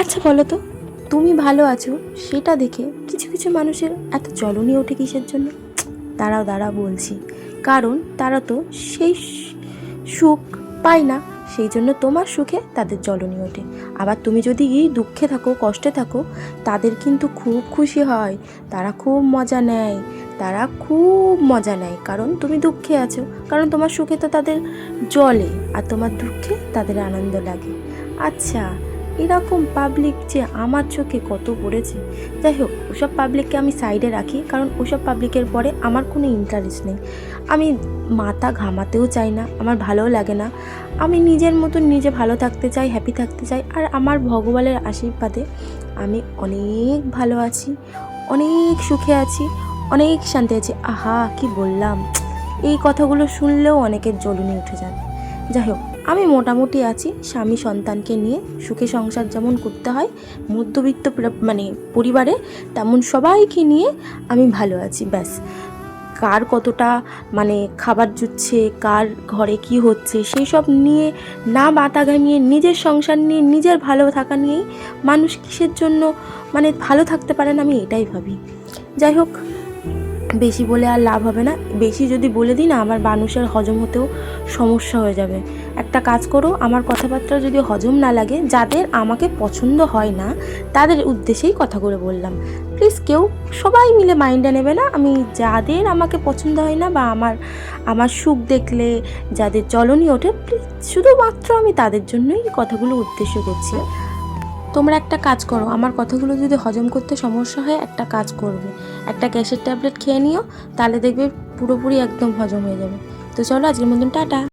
আচ্ছা বলো তো, তুমি ভালো আছো সেটা দেখে কিছু কিছু মানুষের এত জ্বলনি ওঠে কিসের জন্য? দাঁড়াও দাঁড়াও বলছি। কারণ তারা তো সেই সুখ পায় না, সেই জন্য তোমার সুখে তাদের জ্বলনি ওঠে। আবার তুমি যদি দুঃখে থাকো, কষ্টে থাকো, তাদের কিন্তু খুব খুশি হয়, তারা খুব মজা নেয়, তারা খুব মজা নেয়। কারণ তুমি দুঃখে আছো, কারণ তোমার সুখে তো তাদের জ্বলে, আর তোমার দুঃখে তাদের আনন্দ লাগে। আচ্ছা, এরকম পাবলিক যে আমার চোখে কত পড়েছে। যাই হোক, ওসব পাবলিককে আমি সাইডে রাখি, কারণ ওসব পাবলিকের পরে আমার কোনো ইন্টারেস্ট নেই। আমি মাথা ঘামাতেও চাই না, আমার ভালোও লাগে না। আমি নিজের মতন নিজে ভালো থাকতে চাই, হ্যাপি থাকতে চাই। আর আমার ভগবানের আশীর্বাদে আমি অনেক ভালো আছি, অনেক সুখে আছি, অনেক শান্তি আছি। আহা কি বললাম, এই কথাগুলো শুনলেও অনেকের জ্বলুনি উঠে যায়। যাই হোক, আমি মোটামুটি আছি, স্বামী সন্তানকে নিয়ে সুখে সংসার যেমন করতে হয় মধ্যবিত্ত মানে পরিবারে, তেমন সবাইকে নিয়ে আমি ভালো আছি। ব্যাস, কার কতটা মানে খাবার জুটছে, কার ঘরে কি হচ্ছে, সেই সব নিয়ে না মাথা ঘামিয়ে নিজের সংসার নিয়ে, নিজের ভালো থাকা নিয়েই মানুষ কিসের জন্য মানে ভালো থাকতে পারে না, আমি এটাই ভাবি। যাই হোক, বেশি বলে আর লাভ হবে না। বেশি যদি বলে দিই না, আমার মানুষের হজম হতেও সমস্যা হয়ে যাবে। একটা কাজ করো, আমার কথাবার্তা যদি হজম না লাগে, যাদের আমাকে পছন্দ হয় না তাদের উদ্দেশ্যেই কথাগুলো বললাম। প্লিজ কেউ, সবাই মিলে মাইন্ডে নেবে না। আমি যাদের আমাকে পছন্দ হয় না, বা আমার আমার সুখ দেখলে যাদের জ্বলনি ওঠে, প্লিজ শুধুমাত্র আমি তাদের জন্যই কথাগুলো উদ্দেশ্য করছি। তোমরা একটা কাজ করো, আমার কথাগুলো যদি হজম করতে সমস্যা হয়, একটা কাজ করবে, একটা গ্যাসের ট্যাবলেট খেয়ে নিও, তাহলে দেখবে পুরোপুরি একদম হজম হয়ে যাবে। তো চলো, আজকের মতন টাটা।